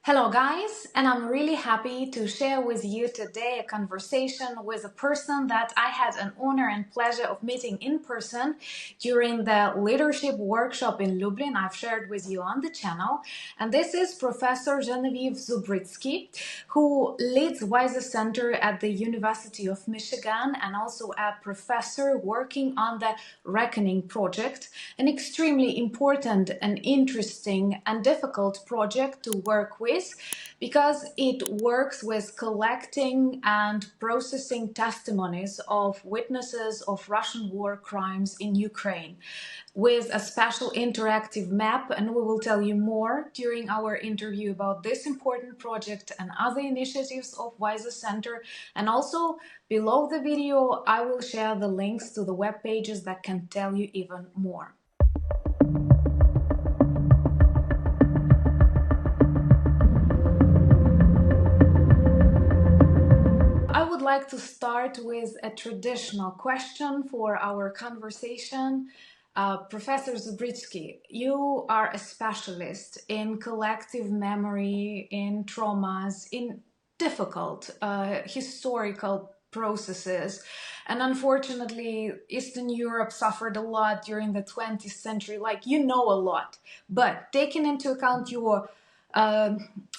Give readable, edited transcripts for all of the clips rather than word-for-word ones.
Hello, guys, and I'm really happy to share with you today a conversation with a person that I had an honor and pleasure of meeting in person during the leadership workshop in Lublin. I've shared with you on the channel, and this is Professor Genevieve Zubrzycki, who leads Weiser Center at the University of Michigan and also a professor working on the Reckoning Project, an extremely important and interesting and difficult project to work with because it works with collecting and processing testimonies of witnesses of Russian war crimes in Ukraine with a special interactive map, and we will tell you more during our interview about this important project and other initiatives of Weiser Center. And also below the video I will share the links to the web pages that can tell you even more. I would like to start with a traditional question for our conversation. Professor Zubrzycki, you are a specialist in collective memory, in traumas, in difficult historical processes. And unfortunately, Eastern Europe suffered a lot during the 20th century. Like, you know a lot. But taking into account your uh,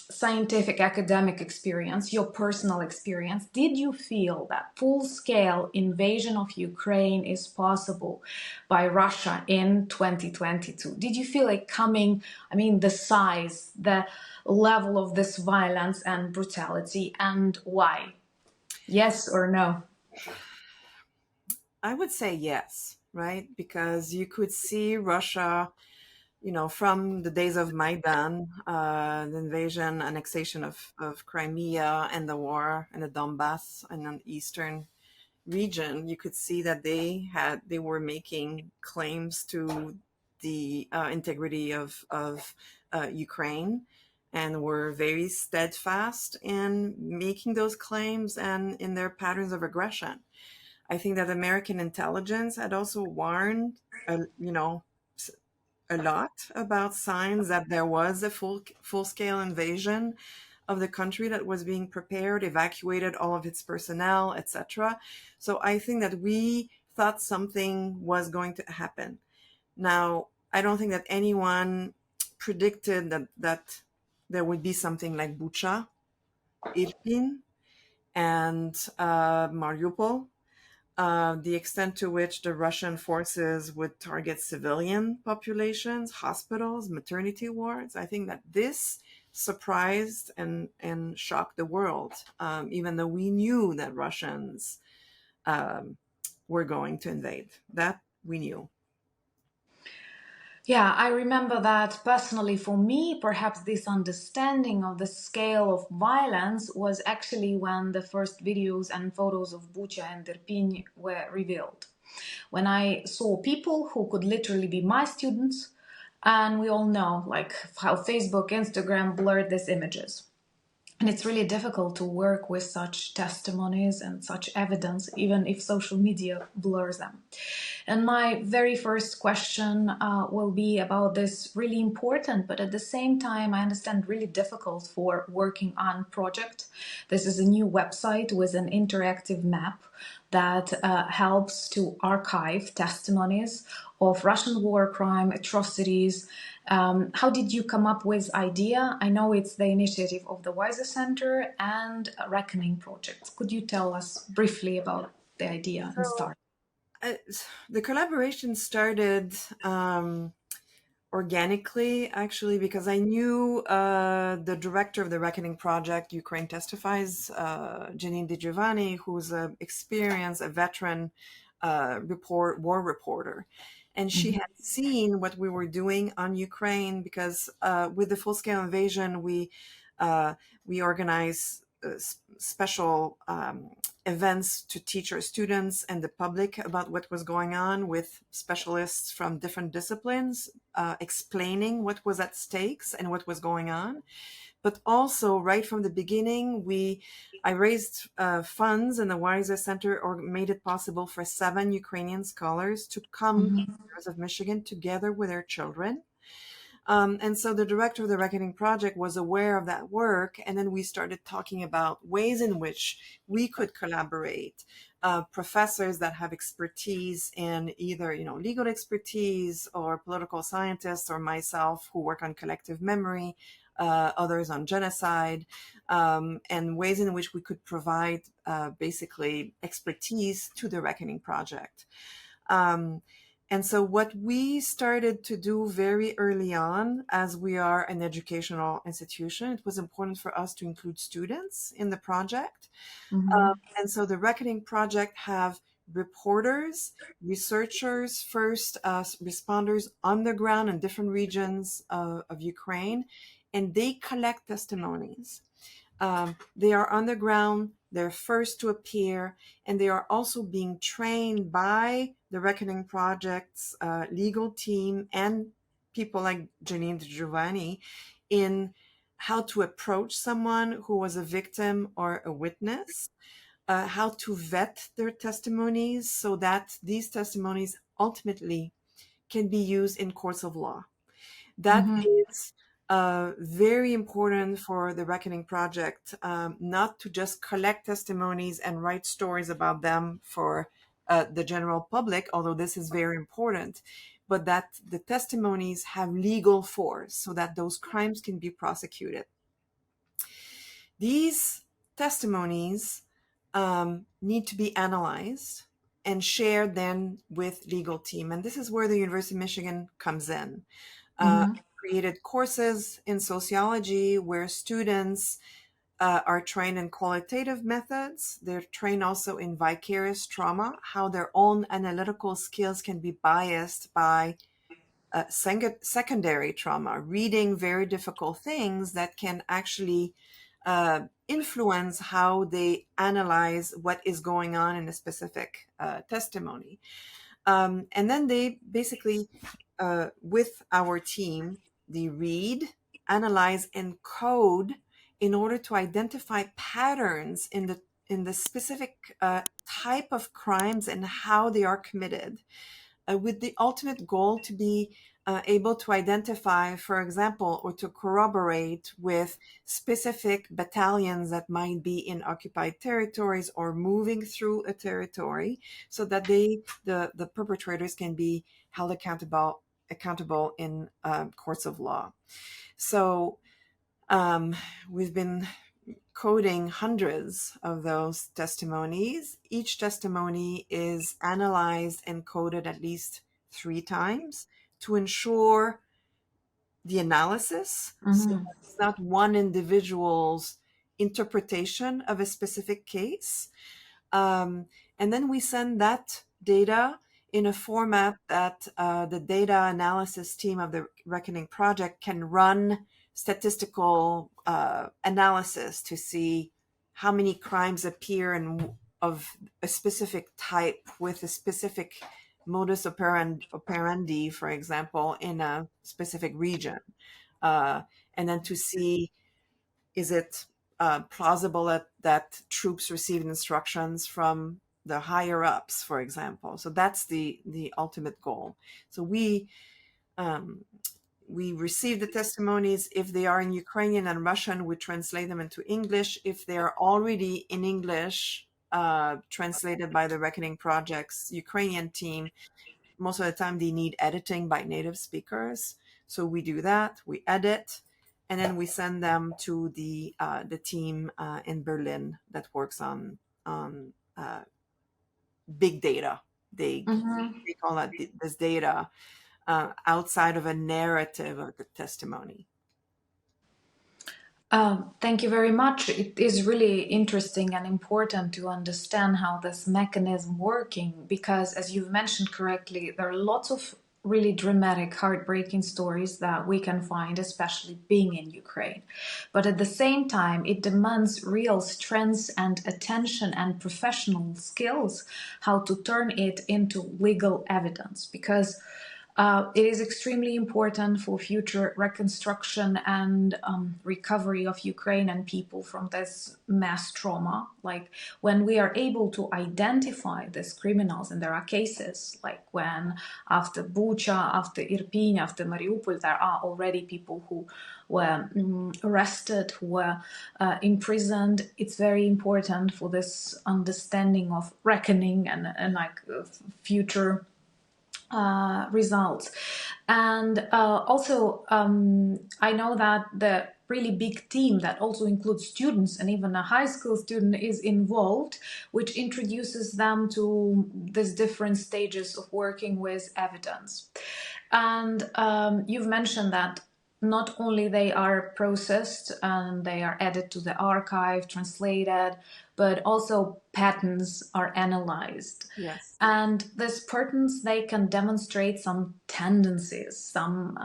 scientific academic experience, your personal experience, did you feel that full-scale invasion of Ukraine is possible by Russia in 2022? Did you feel it coming, the size, the level of this violence and brutality, and why? Yes or no? I would say yes, right? Because you could see Russia, from the days of Maidan, the invasion, annexation of Crimea and the war in the Donbass and an eastern region, you could see that they were making claims to the integrity of Ukraine and were very steadfast in making those claims and in their patterns of aggression. I think that American intelligence had also warned, a lot about signs that there was a full scale invasion of the country that was being prepared, evacuated all of its personnel, etc. So I think that we thought something was going to happen. Now, I don't think that anyone predicted that there would be something like Bucha, Irpin, and Mariupol. The extent to which the Russian forces would target civilian populations, hospitals, maternity wards. I think that this surprised and shocked the world, even though we knew that Russians were going to invade. That we knew. Yeah, I remember that personally for me, perhaps this understanding of the scale of violence was actually when the first videos and photos of Bucha and Irpin were revealed. When I saw people who could literally be my students, and we all know like how Facebook, Instagram blurred these images. And it's really difficult to work with such testimonies and such evidence, even if social media blurs them. And my very first question will be about this really important, but at the same time, I understand really difficult for working on project. This is a new website with an interactive map that helps to archive testimonies of Russian war crime, atrocities. How did you come up with idea? I know it's the initiative of the Weiser Center and Reckoning Project. Could you tell us briefly about the idea and start? Uh, the collaboration started organically, actually, because I knew the director of the Reckoning Project, Ukraine Testifies, Janine DiGiovanni, who's an experienced, a veteran war reporter. And she had seen what we were doing on Ukraine because with the full-scale invasion, we organize special events to teach our students and the public about what was going on with specialists from different disciplines, explaining what was at stakes and what was going on. But also, right from the beginning, I raised funds, and the Weiser Center made it possible for 7 Ukrainian scholars to come to the University of Michigan together with their children. And so the director of the Reckoning Project was aware of that work, and then we started talking about ways in which we could collaborate. Professors that have expertise in either, legal expertise, or political scientists, or myself who work on collective memory, others on genocide, and ways in which we could provide basically expertise to the Reckoning Project. Um, and so, what we started to do very early on, as we are an educational institution, it was important for us to include students in the project. Mm-hmm. And so, the Reckoning Project have reporters, researchers, first responders on the ground in different regions of Ukraine, and they collect testimonies. They are on the ground, they're first to appear, and they are also being trained by the Reckoning Project's legal team and people like Genevieve Giovanni in how to approach someone who was a victim or a witness, how to vet their testimonies so that these testimonies ultimately can be used in courts of law. That Mm-hmm. is very important for the Reckoning Project, not to just collect testimonies and write stories about them for the general public, although this is very important, but that the testimonies have legal force so that those crimes can be prosecuted. These testimonies need to be analyzed and shared then with legal team. And this is where the University of Michigan comes in. Mm-hmm. Created courses in sociology where students are trained in qualitative methods. They're trained also in vicarious trauma, how their own analytical skills can be biased by secondary trauma, reading very difficult things that can actually influence how they analyze what is going on in a specific testimony. And then they basically, with our team, they read, analyze, and code in order to identify patterns in the specific type of crimes and how they are committed, with the ultimate goal to be able to identify, for example, or to corroborate with specific battalions that might be in occupied territories or moving through a territory, so that the perpetrators can be held accountable in courts of law. So we've been coding hundreds of those testimonies. Each testimony is analyzed and coded at least 3 times to ensure the analysis. So Mm-hmm. it's not one individual's interpretation of a specific case. And then we send that data in a format that the data analysis team of the Reckoning Project can run statistical analysis to see how many crimes appear and of a specific type with a specific modus operandi, for example, in a specific region. And then to see, is it plausible that troops received instructions from the higher ups, for example? So that's the ultimate goal. So we receive the testimonies. If they are in Ukrainian and Russian, we translate them into English. If they are already in English, translated by the Reckoning Project's Ukrainian team, most of the time they need editing by native speakers. So we do that. We edit, and then we send them to the team in Berlin that works on big data. They Mm-hmm. they call that this data outside of a narrative of the testimony. Thank you very much. It is really interesting and important to understand how this mechanism working because, as you've mentioned correctly, there are lots of really dramatic, heartbreaking stories that we can find, especially being in Ukraine. But at the same time, it demands real strength and attention and professional skills how to turn it into legal evidence because It is extremely important for future reconstruction and recovery of Ukrainian people from this mass trauma. Like when we are able to identify these criminals, and there are cases like when after Bucha, after Irpin, after Mariupol, there are already people who were arrested, who were imprisoned. It's very important for this understanding of reckoning and like future results. And also, I know that the really big team that also includes students and even a high school student is involved, which introduces them to these different stages of working with evidence. And you've mentioned that not only they are processed and they are added to the archive, translated, but also patterns are analyzed. Yes. And these patterns, they can demonstrate some tendencies, some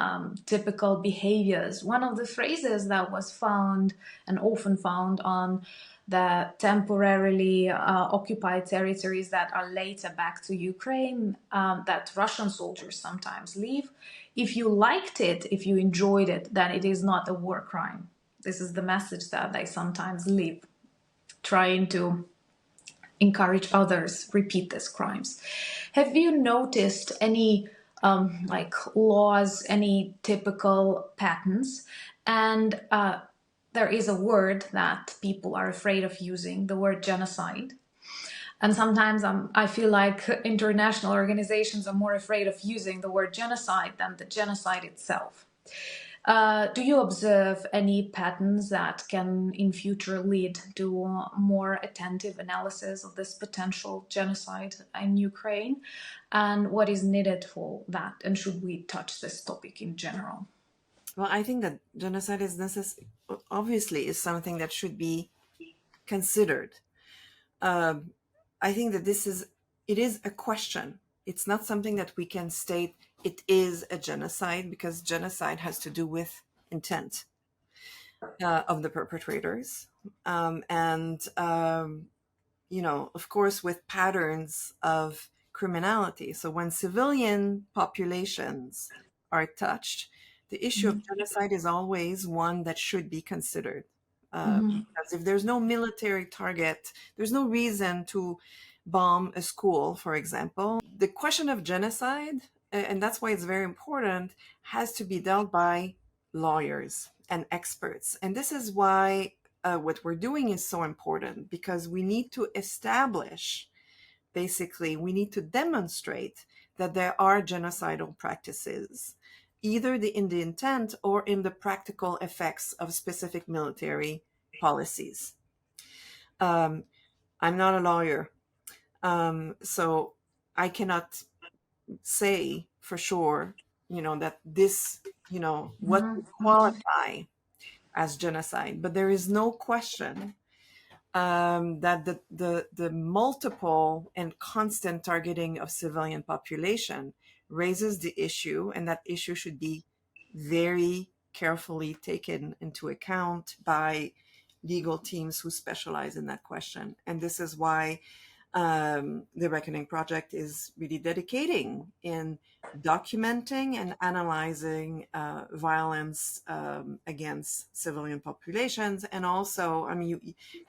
typical behaviors. One of the phrases that was found and often found on the temporarily occupied territories that are later back to Ukraine, that Russian soldiers sometimes leave. If you liked it, if you enjoyed it, then it is not a war crime. This is the message that they sometimes leave, trying to encourage others repeat these crimes. Have you noticed any like laws, any typical patterns? And there is a word that people are afraid of using, the word genocide. And sometimes I feel like international organizations are more afraid of using the word genocide than the genocide itself. Do you observe any patterns that can in future lead to more attentive analysis of this potential genocide in Ukraine? And what is needed for that? And should we touch this topic in general? Well, I think that genocide is obviously is something that should be considered. I think that it is a question. It's not something that we can state it is a genocide, because genocide has to do with intent of the perpetrators. And of course, with patterns of criminality. So when civilian populations are touched, the issue of genocide is always one that should be considered. Because if there's no military target, there's no reason to bomb a school, for example. The question of genocide, and that's why it's very important, has to be dealt by lawyers and experts. And this is why what we're doing is so important, because we need to establish, basically, we need to demonstrate that there are genocidal practices, either in the intent or in the practical effects of specific military policies. I'm not a lawyer, so I cannot say for sure, that this, what would qualify as genocide. But there is no question that the multiple and constant targeting of civilian population raises the issue, and that issue should be very carefully taken into account by legal teams who specialize in that question. And this is why the Reckoning Project is really dedicating in documenting and analyzing violence against civilian populations. And also,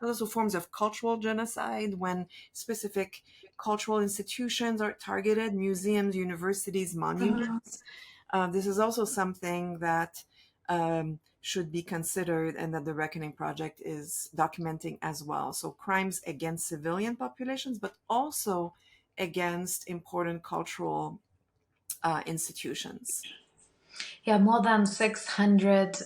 also forms of cultural genocide, when specific cultural institutions are targeted, museums, universities, monuments. This is also something that should be considered, and that the Reckoning Project is documenting as well. So crimes against civilian populations, but also against important cultural institutions. Yeah, more than 600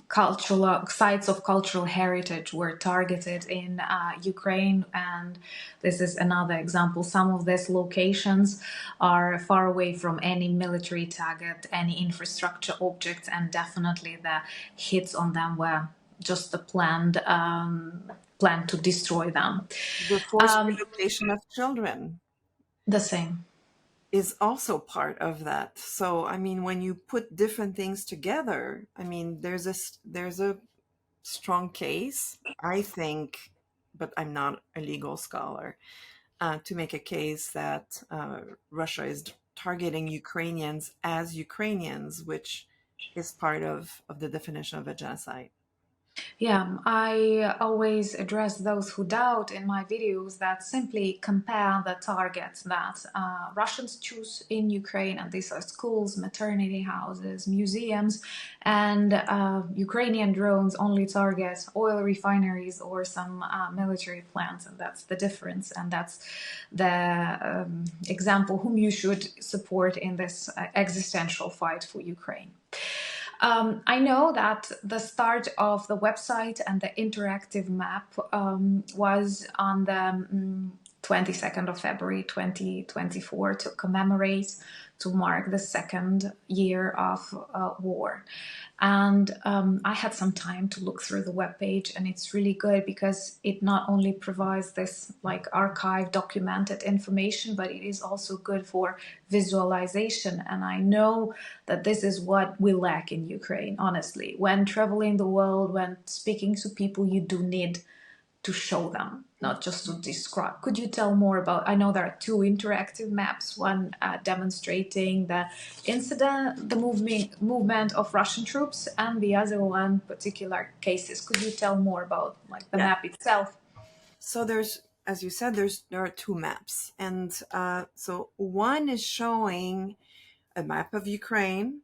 cultural sites of cultural heritage were targeted in Ukraine, and this is another example. Some of these locations are far away from any military target, any infrastructure objects, and definitely the hits on them were just the plan to destroy them. The forced relocation of children The same. is also part of that. So, when you put different things together, there's a strong case, I think, but I'm not a legal scholar, to make a case that Russia is targeting Ukrainians as Ukrainians, which is part of the definition of a genocide. Yeah, I always address those who doubt in my videos that simply compare the targets that Russians choose in Ukraine, and these are schools, maternity houses, museums, and Ukrainian drones only target oil refineries or some military plants, and that's the difference, and that's the example whom you should support in this existential fight for Ukraine. I know that the start of the website and the interactive map was on the 22nd of February 2024 to commemorate, to mark the second year of war. And I had some time to look through the webpage, and it's really good because it not only provides this like archive documented information, but it is also good for visualization. And I know that this is what we lack in Ukraine, honestly. When traveling the world, when speaking to people, you do need to show them, not just to describe. Could you tell more about? I know there are two interactive maps, one demonstrating the incident, the movement of Russian troops, and the other one particular cases. Could you tell more about like the Yeah. map itself? So there's, as you said, there are two maps, and so one is showing a map of Ukraine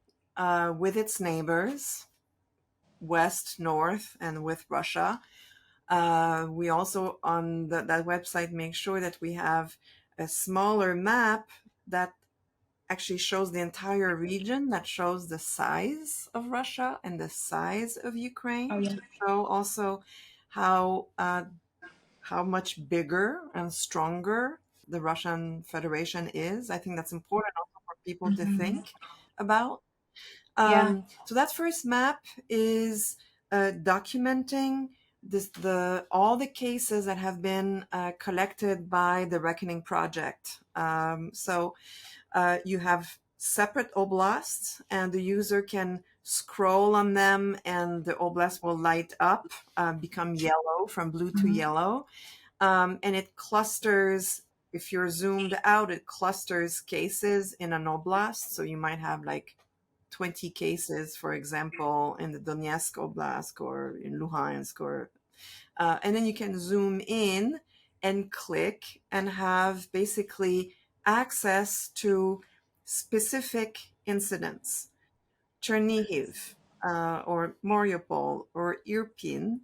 with its neighbors, west, north, and with Russia. We also on that website make sure that we have a smaller map that actually shows the entire region, that shows the size of Russia and the size of Oh Ukraine, yeah. to show also how how much bigger and stronger the Russian Federation is. I think that's important also for people to Mm-hmm. think about. Yeah. So that first map is documenting the all the cases that have been collected by the Reckoning Project. You have separate oblasts, and the user can scroll on them, and the oblast will light up, become yellow from blue to Mm-hmm. yellow, and it clusters. If you're zoomed out, it clusters cases in an oblast. So you might have like 20 cases, for example, in the Donetsk Oblast or in Luhansk, and then you can zoom in and click and have basically access to specific incidents. Chernihiv, or Mariupol, or Irpin,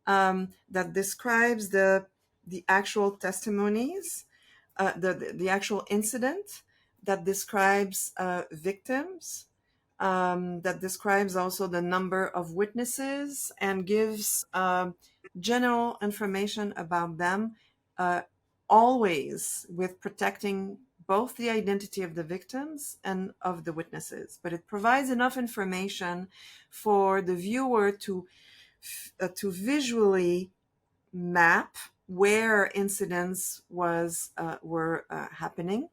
that describes the actual testimonies, the actual incident, that describes victims, that describes also the number of witnesses, and gives general information about them, uh, always with protecting both the identity of the victims and of the witnesses. But it provides enough information for the viewer to visually map where incidents were happening.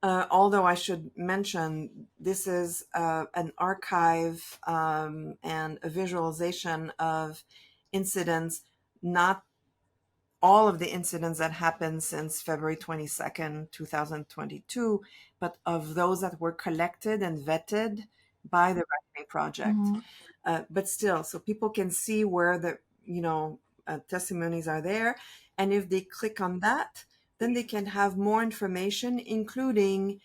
Although I should mention, this is an archive and a visualization of incidents, not all of the incidents that happened since February 22nd, 2022, but of those that were collected and vetted by the Reckoning Project. Mm-hmm. But still, so people can see where the testimonies are there, and if they click on that, then they can have more information, including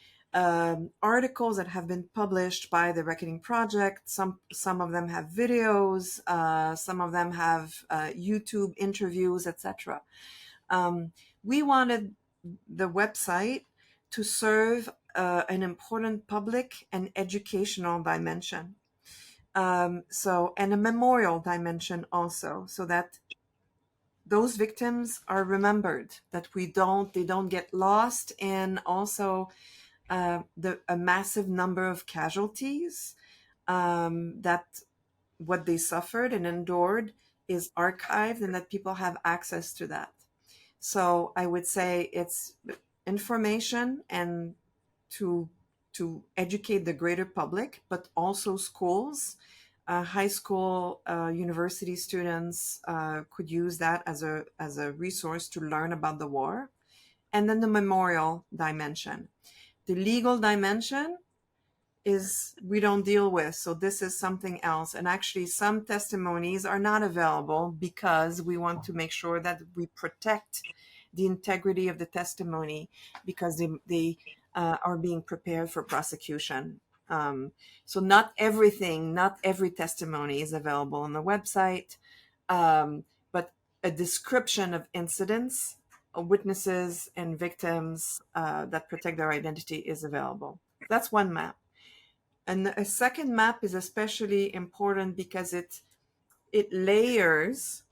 articles that have been published by the Reckoning Project. Some of them have videos, some of them have YouTube interviews, etc. We wanted the website to serve an important public and educational dimension. And a memorial dimension also, so that those victims are remembered, that they don't get lost, and also a massive number of casualties, that what they suffered and endured is archived, and that people have access to that. So I would say it's information and to educate the greater public, but also schools, high school, university students could use that as a resource to learn about the war, and then the memorial dimension. The legal dimension is we don't deal with. So this is something else. And actually, some testimonies are not available because we want to make sure that we protect the integrity of the testimony because they are being prepared for prosecution. So not everything, not every testimony is available on the website, but a description of incidents, witnesses, and victims that protect their identity is available. That's one map. And a second map is especially important because it layers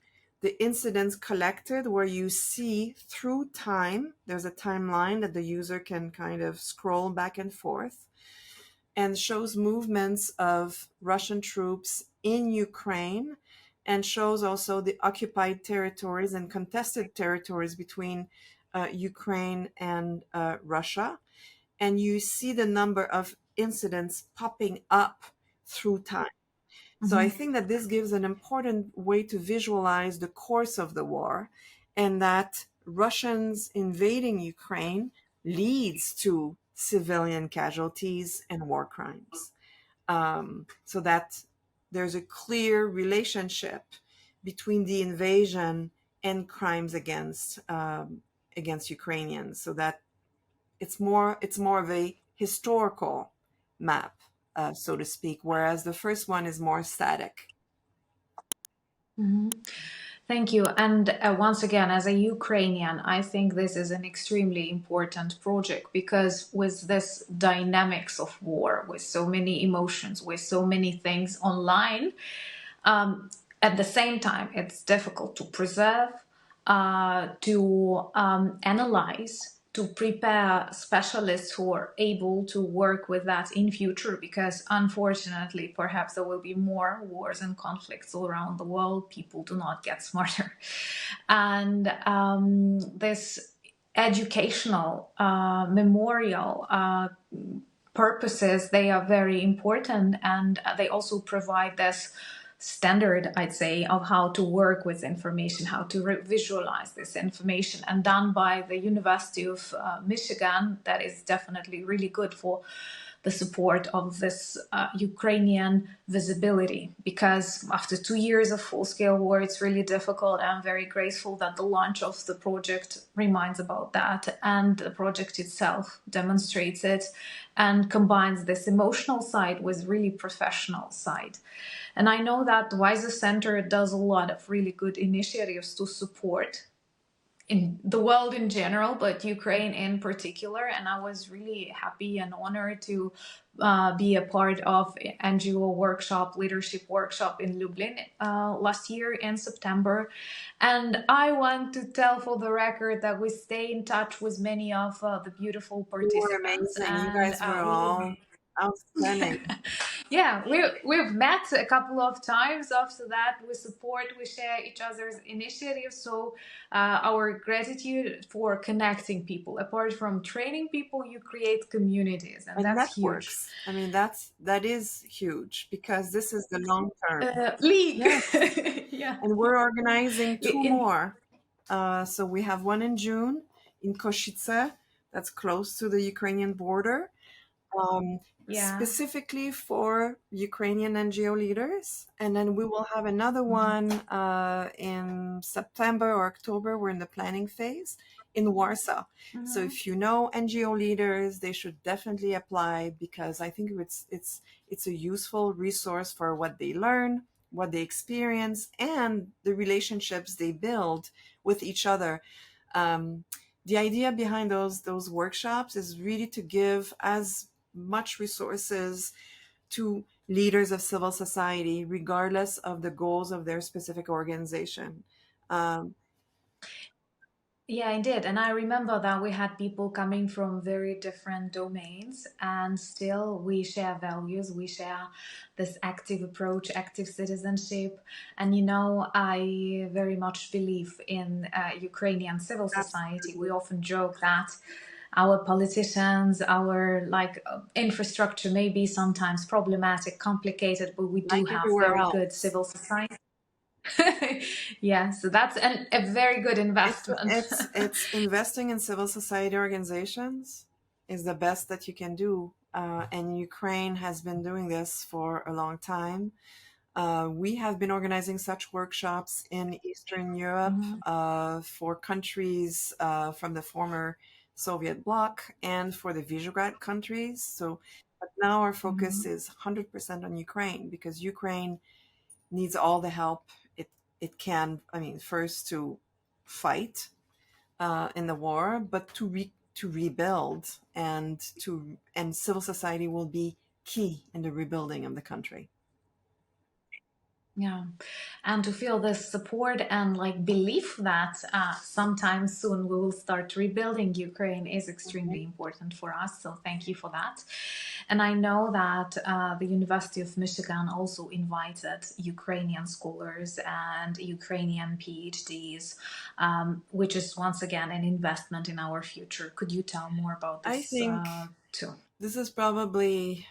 the incidents collected where you see through time. There's a timeline that the user can kind of scroll back and forth and shows movements of Russian troops in Ukraine and shows also the occupied territories and contested territories between Ukraine and Russia. And you see the number of incidents popping up through time. So I Mhm. think that this gives an important way to visualize the course of the war and that Russians invading Ukraine leads to civilian casualties and war crimes. So that there's a clear relationship between the invasion and crimes against Ukrainians. So that it's more of a historical map, so to speak, whereas the first one is more static. Mhm. Thank you. And once again, as a Ukrainian, I think this is an extremely important project because with this dynamics of war, with so many emotions, with so many things online, at the same time, it's difficult to preserve, to analyze, to prepare specialists who are able to work with that in future, because unfortunately perhaps there will be more wars and conflicts all around the world. People do not get smarter. And this educational memorial purposes, they are very important, and they also provide this standard, I'd say, of how to work with information, how to visualize this information, and done by the University of Michigan. That is definitely really good for the support of this Ukrainian visibility, because after 2 years of full-scale war, it's really difficult. I'm very grateful that the launch of the project reminds about that, and the project itself demonstrates it and combines this emotional side with really professional side. And I know that Weiser Center does a lot of really good initiatives to support in the world in general, but Ukraine in particular. And I was really happy and honored to be a part of NGO workshop, leadership workshop in Lublin last year in September. And I want to tell for the record that we stay in touch with many of the beautiful You were participants, amazing. You and guys were we all outstanding. yeah, we've met a couple of times. After that, we support, we share each other's initiatives. So our gratitude for connecting people. Apart from training people, you create communities, and And that's huge. networks. I mean, that is huge because this is the long term. League, Yes. yeah. And we're organizing two In more. So we have one in June in Koshice, that's close to the Ukrainian border, yeah. specifically for Ukrainian NGO leaders. And then we will have another one in September or October. We're in the planning phase in Warsaw. So Mhm. if you know NGO leaders, they should definitely apply because I think it's a useful resource for what they learn, what they experience, and the relationships they build with each other. Um, the idea behind those workshops is really to give as much resources to leaders of civil society, regardless of the goals of their specific organization. Um, Yeah, I did. And I remember that we had people coming from very different domains, and still we share values, we share this active approach, active citizenship. And I very much believe in Ukrainian civil society. We Absolutely. often joke that our politicians, our infrastructure may be sometimes problematic, complicated, but we do Like have everywhere very good else. civil society. Yeah, so that's a very good It's investment. it's it's investing in civil society organizations. is the best that you can do. And Ukraine has been doing this for a long time. We have been organizing such workshops in Eastern Europe Mhm. for countries from the former Soviet bloc and for the Visegrad countries. So, but now our focus Mhm. is 100% on Ukraine because Ukraine needs all the help it can. I mean, first to fight in the war, but to rebuild and civil society will be key in the rebuilding of the country. Yeah, and to feel this support and like belief that sometime soon we will start rebuilding Ukraine is extremely important for us. So thank you for that. And I know that the University of Michigan also invited Ukrainian scholars and Ukrainian PhDs, which is once again an investment in our future. Could you tell more about I this think too? this is probably,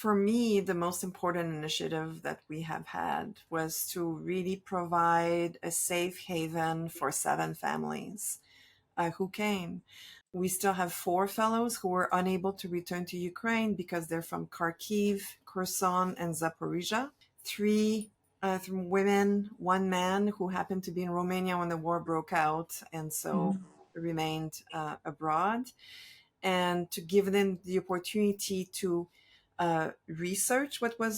for me, the most important initiative that we have had was to really provide a safe haven for 7 families who came. We still have 4 fellows who were unable to return to Ukraine because they're from Kharkiv, Kherson, and Zaporizhia. Three women, 1 man who happened to be in Romania when the war broke out and so remained abroad, and to give them the opportunity to research what was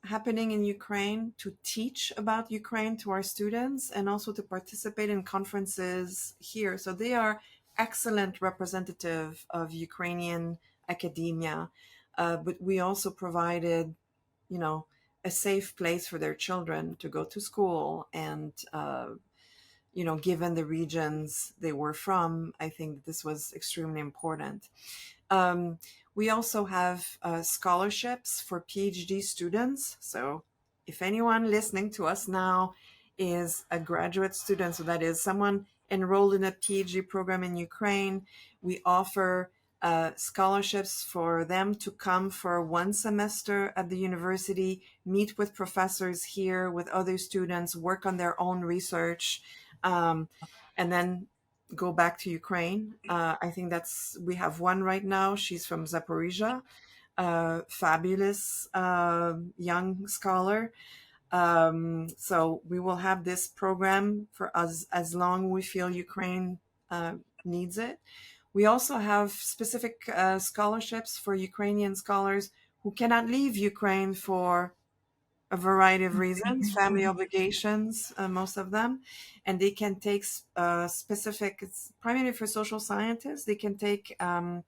happening in Ukraine, to teach about Ukraine to our students, and also to participate in conferences here. So they are excellent representative of Ukrainian academia, but we also provided, you know, a safe place for their children to go to school and given the regions they were from, I think this was extremely important. Um, we also have scholarships for PhD students. So if anyone listening to us now is a graduate student, so that is someone enrolled in a PhD program in Ukraine, we offer scholarships for them to come for 1 semester at the university, meet with professors here, with other students, work on their own research, um, and then go back to Ukraine. I think we have one right now. She's from Zaporizhia, fabulous young scholar. So we will have this program for us as long we feel Ukraine uh, needs it. We also have specific scholarships for Ukrainian scholars who cannot leave Ukraine for a variety of reasons, family obligations, most of them, and they can take specific, it's primarily for social scientists, they can take a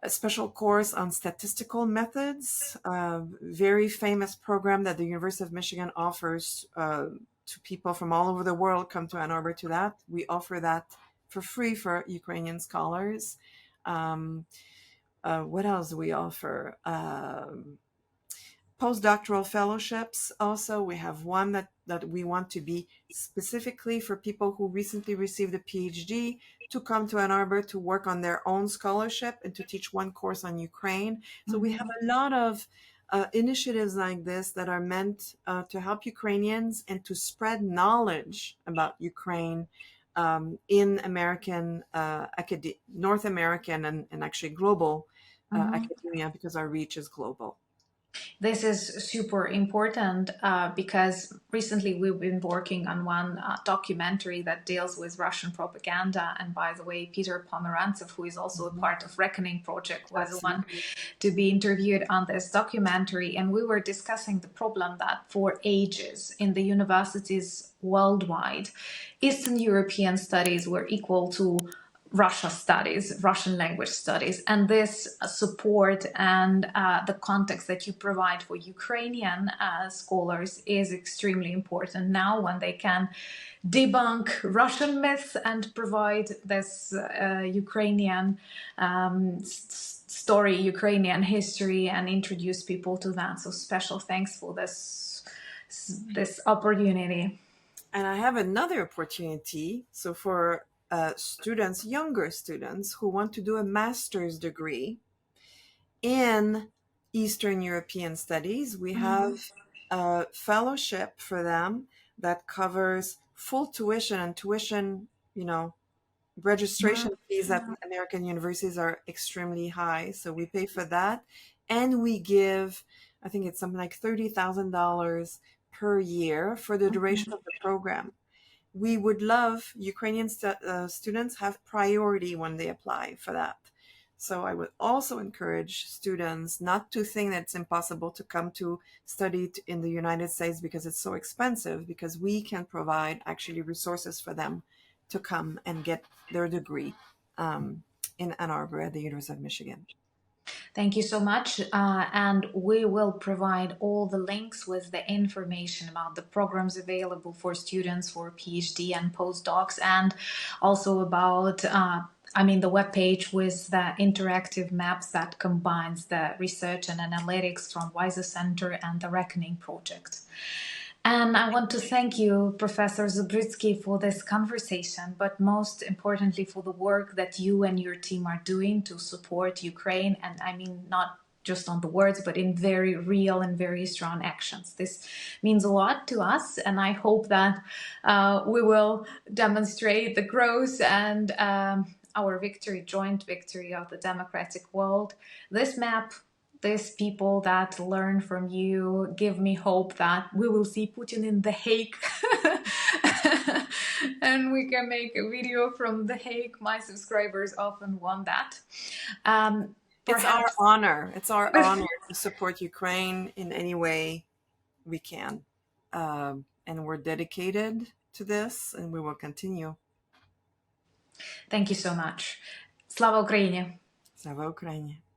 special course on statistical methods, a very famous program that the University of Michigan offers to people from all over the world come to Ann Arbor to that. We offer that for free for Ukrainian scholars. Um, what else do we offer? Postdoctoral fellowships. Also, we have one that we want to be specifically for people who recently received a PhD to come to Ann Arbor to work on their own scholarship and to teach one course on Ukraine. So we have a lot of initiatives like this that are meant to help Ukrainians and to spread knowledge about Ukraine in American, North American, and actually global academia, because our reach is global. This is super important because recently we've been working on one documentary that deals with Russian propaganda. And by the way, Peter Pomerantsev, who is also a part of Reckoning Project, was the one Absolutely. to be interviewed on this documentary. And we were discussing the problem that for ages in the universities worldwide, Eastern European studies were equal to Russia studies, Russian language studies, and this support and the context that you provide for Ukrainian scholars is extremely important now when they can debunk Russian myths and provide this Ukrainian story, Ukrainian history, and introduce people to that. So special thanks for this opportunity. And I have another opportunity. So for students, younger students who want to do a master's degree in Eastern European studies, we have a fellowship for them that covers full tuition and tuition, you know, registration fees at American universities are extremely high, so we pay for that, and we give, I think it's something like $30,000 per year for the duration of the program. We would love Ukrainian students have priority when they apply for that. So I would also encourage students not to think that it's impossible to come to study in the United States because it's so expensive, because we can provide actually resources for them to come and get their degree in Ann Arbor at the University of Michigan. Thank you so much. And we will provide all the links with the information about the programs available for students for PhD and postdocs, and also about, the webpage with the interactive maps that combines the research and analytics from Weiser Center and the Reckoning Project. And I want to thank you, Professor Zubrzycki, for this conversation, but most importantly for the work that you and your team are doing to support Ukraine. And I mean, not just on the words, but in very real and very strong actions. This means a lot to us, and I hope that we will demonstrate the growth and our victory, joint victory of the democratic world. This map, these people that learn from you give me hope that we will see Putin in The Hague and we can make a video from The Hague. My subscribers often want that. It's our honor. It's our honor to support Ukraine in any way we can. And we're dedicated to this, and we will continue. Thank you so much. Slava Ukraini! Slava Ukraini!